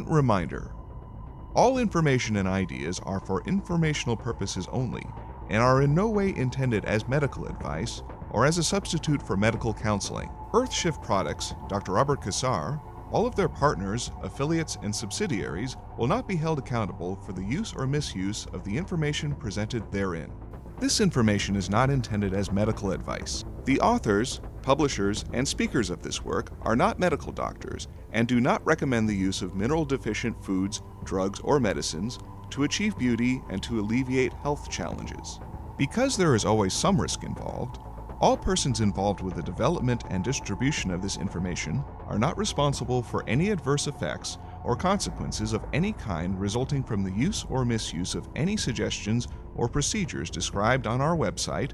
important reminder. All information and ideas are for informational purposes only and are in no way intended as medical advice or as a substitute for medical counseling. Earthshift Products, Dr. Robert Cassar, all of their partners, affiliates, and subsidiaries will not be held accountable for the use or misuse of the information presented therein. This information is not intended as medical advice. The authors, publishers, and speakers of this work are not medical doctors and do not recommend the use of mineral-deficient foods, drugs, or medicines to achieve beauty and to alleviate health challenges. Because there is always some risk involved, all persons involved with the development and distribution of this information are not responsible for any adverse effects or consequences of any kind resulting from the use or misuse of any suggestions or procedures described on our website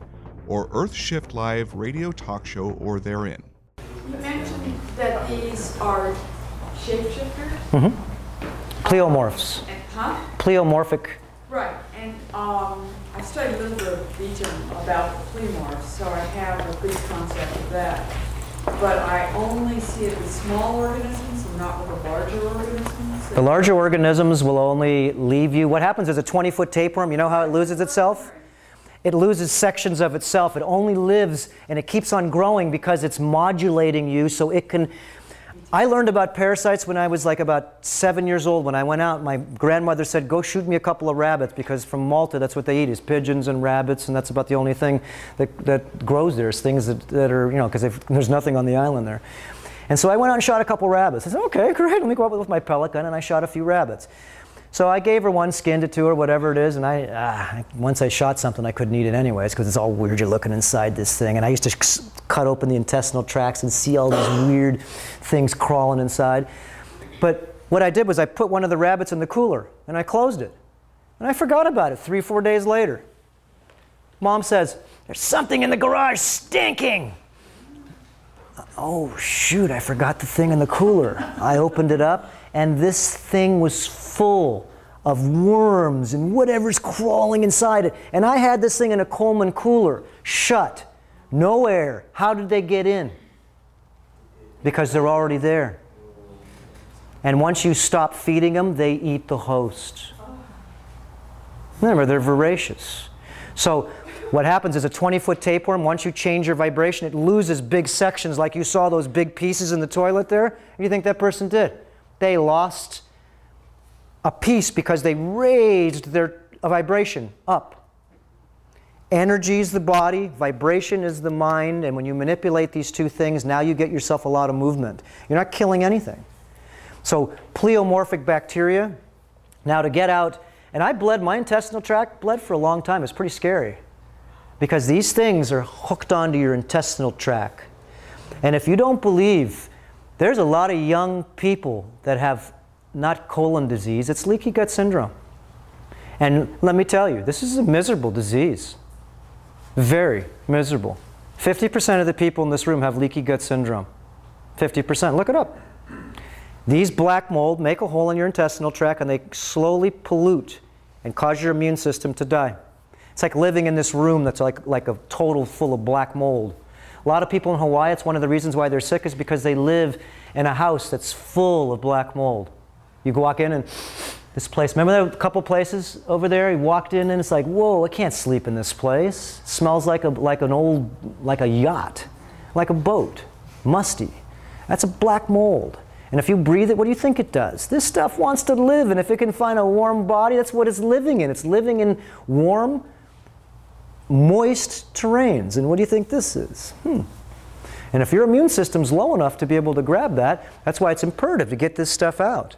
or Earthshift Live radio talk show or therein. You mentioned that these are shapeshifters? Mm-hmm. Pleomorphs. Huh? Pleomorphic. Right, and I studied a little bit of region about the pleomorphs, so I have a good concept of that. But I only see it with small organisms and not with the larger organisms. The larger organisms will only leave you. What happens is a 20-foot tapeworm, you know how it loses itself? It loses sections of itself. It only lives and it keeps on growing because it's modulating you so it can. I learned about parasites when I was like about 7 years old. When I went out, my grandmother said, go shoot me a couple of rabbits, because from Malta, that's what they eat, is pigeons and rabbits, and that's about the only thing that grows there, is things that are, you know, because there's nothing on the island there. And so I went out and shot a couple rabbits. I said, okay, great, let me go out with my pellet gun, and I shot a few rabbits. So I gave her one, skinned it to her, whatever it is, and once I shot something, I couldn't eat it anyways, because it's all weird. You're looking inside this thing, and I used to cut open the intestinal tracts and see all these weird things crawling inside. But what I did was I put one of the rabbits in the cooler, and I closed it. And I forgot about it 3 or 4 days later. Mom says, there's something in the garage stinking. Oh, shoot, I forgot the thing in the cooler. I opened it up, and this thing was full of worms and whatever's crawling inside it. And I had this thing in a Coleman cooler, shut, no air. How did they get in? Because they're already there. And once you stop feeding them, they eat the host. Remember, they're voracious. So what happens is a 20-foot tapeworm, once you change your vibration, it loses big sections, like you saw those big pieces in the toilet there. What do you think that person did? They lost a piece because they raised their vibration up. Energy is the body, vibration is the mind, and when you manipulate these two things, now you get yourself a lot of movement. You're not killing anything. So pleomorphic bacteria, now to get out, and I bled, my intestinal tract bled for a long time. It's pretty scary because these things are hooked onto your intestinal tract. And if you don't believe, there's a lot of young people that have not colon disease, it's leaky gut syndrome. And let me tell you, this is a miserable disease. Very miserable. 50% of the people in this room have leaky gut syndrome. 50%. Look it up. These black mold make a hole in your intestinal tract and they slowly pollute and cause your immune system to die. It's like living in this room that's like a total full of black mold. A lot of people in Hawaii, it's one of the reasons why they're sick, is because they live in a house that's full of black mold. You go walk in and this place, remember that couple places over there? You walked in and it's like, whoa, I can't sleep in this place. It smells like a yacht, like a boat, musty. That's a black mold. And if you breathe it, what do you think it does? This stuff wants to live, and if it can find a warm body, that's what it's living in. It's living in warm, moist terrains. And what do you think this is? And if your immune system's low enough to be able to grab that, that's why it's imperative to get this stuff out.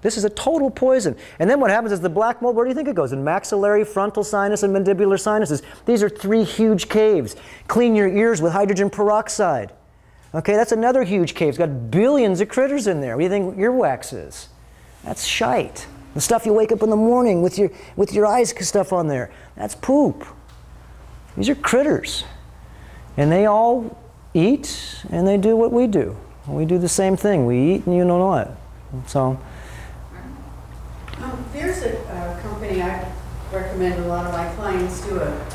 This is a total poison. And then what happens is the black mold, where do you think it goes? In maxillary, frontal sinus, and mandibular sinuses. These are 3 huge caves. Clean your ears with hydrogen peroxide. Okay, that's another huge cave. It's got billions of critters in there. What do you think earwax is? That's shite. The stuff you wake up in the morning with your eyes stuff on there. That's poop. These are critters. And they all eat, and they do what we do. We do the same thing. We eat, and you don't know it. So. There's a company I recommend a lot of my clients do a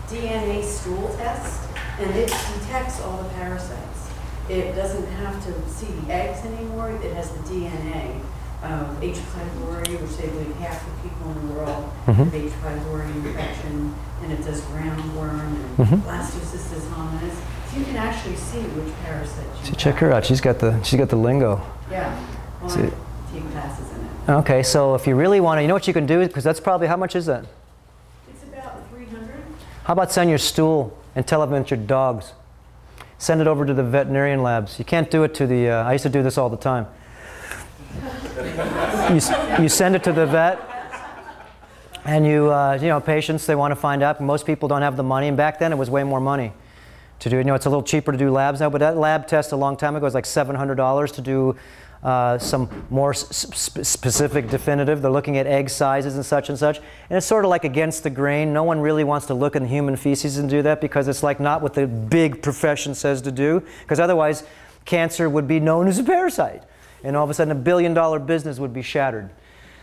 DNA stool test, and it detects all the parasites. It doesn't have to see the eggs anymore. It has the DNA of H. pylori, which they believe half the people in the world Mm-hmm. have H. pylori infection, and it does roundworm and Mhm. blastocystis hominis. So you can actually see which parasites you See, check her out. She's got the lingo. Yeah. Well, See. I take classes in it. Okay, so if you really want to, you know what you can do? Because that's probably, how much is that? It's about 300. How about send your stool and tell them it's your dog's? Send it over to the veterinarian labs. You can't do it to the, I used to do this all the time. You send it to the vet, and you know, patients, they want to find out. Most people don't have the money, and back then it was way more money to do. You know, it's a little cheaper to do labs now, but that lab test a long time ago was like $700 to do some more specific definitive. They're looking at egg sizes and such, and it's sort of like against the grain. No one really wants to look in human feces and do that, because it's like not what the big profession says to do, because otherwise cancer would be known as a parasite, and all of a sudden $1 billion business would be shattered.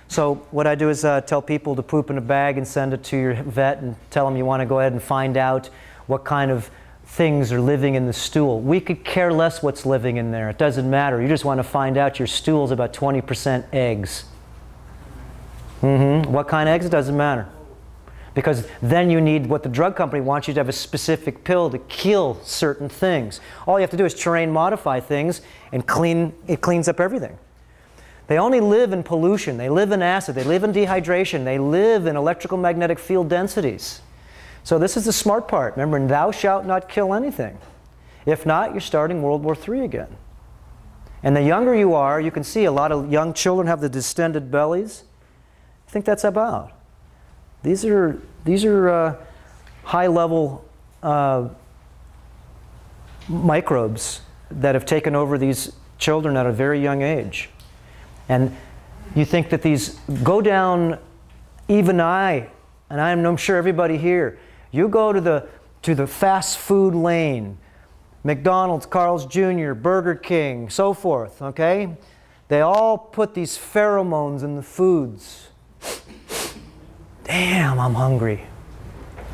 So what I do is tell people to poop in a bag and send it to your vet and tell them you want to go ahead and find out what kind of things are living in the stool. We could care less what's living in there. It doesn't matter. You just want to find out your stool's about 20% eggs. What kind of eggs? It doesn't matter. Because then you need, what the drug company wants you to have, a specific pill to kill certain things. All you have to do is terrain modify things, and it cleans up everything. They only live in pollution. They live in acid. They live in dehydration. They live in electrical magnetic field densities. So this is the smart part. Remember, thou shalt not kill anything. If not, you're starting World War III again. And the younger you are, you can see a lot of young children have the distended bellies. I think that's about. These are high-level microbes that have taken over these children at a very young age. And you think that these go down, even and I'm sure everybody here, you go to the fast food lane, McDonald's, Carl's Jr., Burger King, so forth, okay? They all put these pheromones in the foods. Damn, I'm hungry,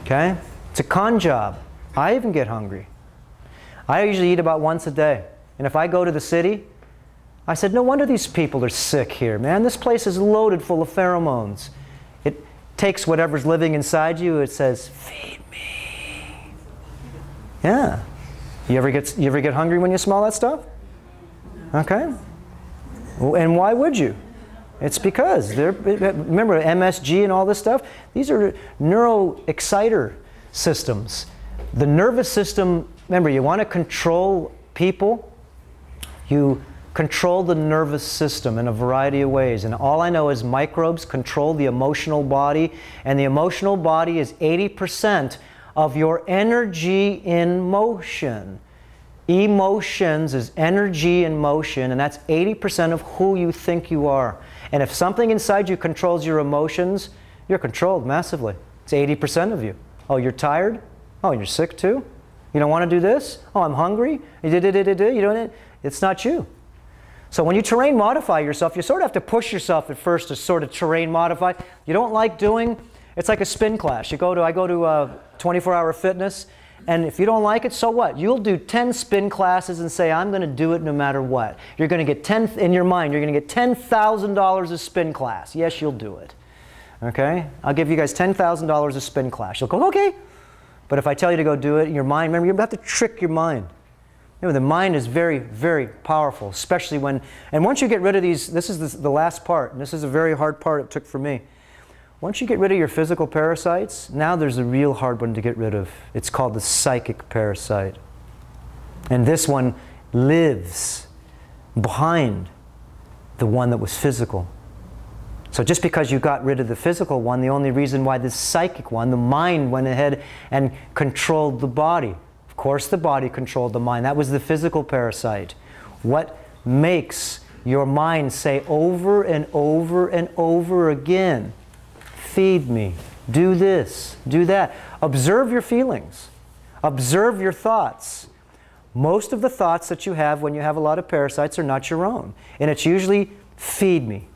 okay? It's a con job. I even get hungry. I usually eat about once a day. And if I go to the city, I said, no wonder these people are sick here, man. This place is loaded full of pheromones. It takes whatever's living inside you, it says, feed me. Yeah. You ever get hungry when you smell that stuff? Okay. And why would you? It's because remember MSG and all this stuff? These are neuroexciter systems. The nervous system, remember, you want to control people, you control the nervous system in a variety of ways. And all I know is microbes control the emotional body, and the emotional body is 80% of your energy in motion. Emotions is energy in motion, and that's 80% of who you think you are. And if something inside you controls your emotions, you're controlled massively. It's 80% of you. Oh, you're tired? Oh, you're sick too? You don't want to do this? Oh, I'm hungry? You don't. It's not you. So when you terrain modify yourself, you sort of have to push yourself at first to sort of terrain modify. You don't like doing, it's like a spin class. I go to 24-hour fitness, and if you don't like it, so what? You'll do 10 spin classes and say, I'm going to do it no matter what. You're going to get in your mind, you're going to get $10,000 a spin class. Yes, you'll do it. Okay? I'll give you guys $10,000 a spin class. You'll go, okay. But if I tell you to go do it, your mind, remember, you have to trick your mind. You know, the mind is very, very powerful, especially when, and once you get rid of these, this is the last part, and this is a very hard part it took for me. Once you get rid of your physical parasites, now there's a real hard one to get rid of. It's called the psychic parasite. And this one lives behind the one that was physical. So just because you got rid of the physical one, the only reason why the psychic one, the mind, went ahead and controlled the body. Of course the body controlled the mind. That was the physical parasite. What makes your mind say over and over and over again, feed me, do this, do that. Observe your feelings. Observe your thoughts. Most of the thoughts that you have when you have a lot of parasites are not your own. And it's usually, feed me.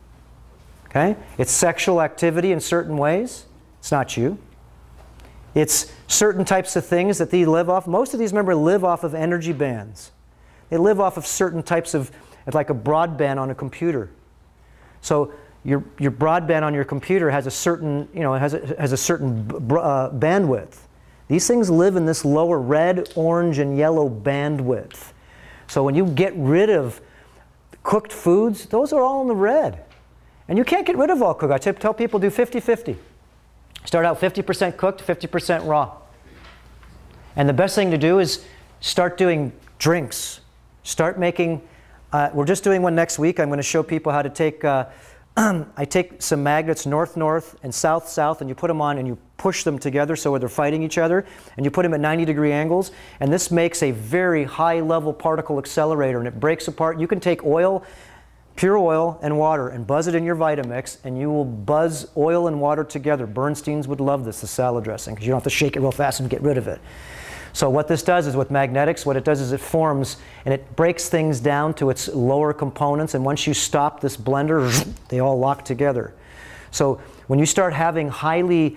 Okay? It's sexual activity in certain ways. It's not you. It's certain types of things that they live off. Most of these, remember, live off of energy bands. They live off of certain types of, like a broadband on a computer. So your broadband on your computer has a certain, has a certain bandwidth. These things live in this lower red, orange, and yellow bandwidth. So when you get rid of cooked foods, those are all in the red. And you can't get rid of all cooked. I tell people do 50-50. Start out 50% cooked, 50% raw. And the best thing to do is start doing drinks. Start making, we're just doing one next week. I'm going to show people how to take, I take some magnets north-north and south-south, and you put them on and you push them together so they're fighting each other, and you put them at 90-degree angles, and this makes a very high-level particle accelerator, and it breaks apart. You can take oil, pure oil and water, and buzz it in your Vitamix, and you will buzz oil and water together. Bernstein's would love this, the salad dressing, because you don't have to shake it real fast and get rid of it. So what this does is with magnetics, what it does is it forms and it breaks things down to its lower components, and once you stop this blender, they all lock together. So when you start having highly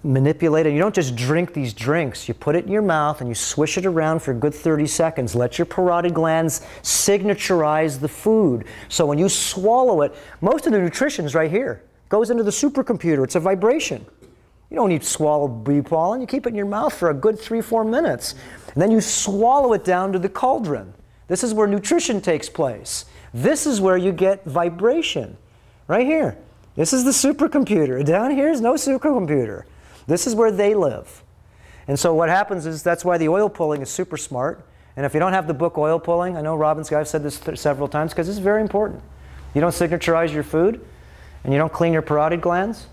manipulated, you don't just drink these drinks, you put it in your mouth and you swish it around for a good 30 seconds. Let your parotid glands signaturize the food. So when you swallow it, most of the nutrition is right here. It goes into the supercomputer. It's a vibration. You don't need to swallow bee pollen. You keep it in your mouth for a good 3-4 minutes. And then you swallow it down to the cauldron. This is where nutrition takes place. This is where you get vibration. Right here. This is the supercomputer. Down here is no supercomputer. This is where they live. And so what happens is that's why the oil pulling is super smart. And if you don't have the book Oil Pulling, I know Robin's guy, I've said this several times because it's very important. You don't signaturize your food and you don't clean your parotid glands.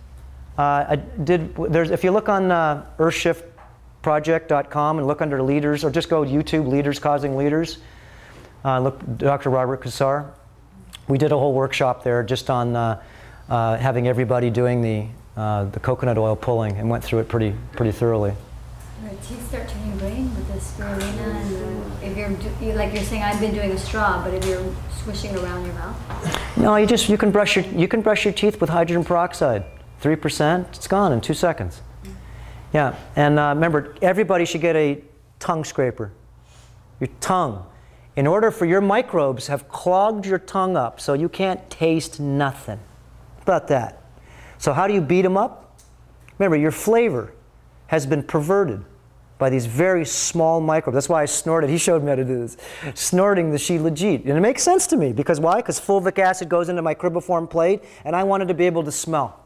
If you look on earthshiftproject.com and look under leaders, or just go to YouTube, Leaders Causing Leaders, look, Dr. Robert Cassar. We did a whole workshop there just on having everybody doing the coconut oil pulling, and went through it pretty thoroughly. Your teeth start turning green with the spirulina, and like you're saying, I've been doing a straw, but if you're swishing around your mouth. No, you can brush your teeth with hydrogen peroxide. 3%, it's gone in 2 seconds. Yeah, and remember, everybody should get a tongue scraper. Your tongue. In order for your microbes have clogged your tongue up so you can't taste nothing. How about that? So how do you beat them up? Remember, your flavor has been perverted by these very small microbes. That's why I snorted. He showed me how to do this. Snorting the Shilajit. And it makes sense to me. Because why? Because fulvic acid goes into my cribriform plate, and I wanted to be able to smell.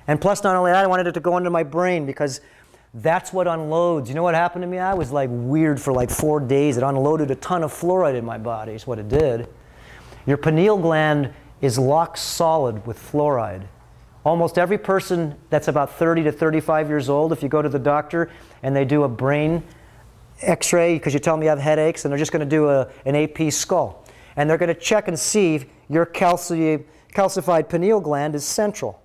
And plus, not only that, I wanted it to go into my brain because that's what unloads. You know what happened to me? I was like weird for like 4 days. It unloaded a ton of fluoride in my body is what it did. Your pineal gland is locked solid with fluoride. Almost every person that's about 30 to 35 years old, if you go to the doctor and they do a brain x-ray because you tell them you have headaches, and they're just going to do an AP skull. And they're going to check and see if your calcified pineal gland is central.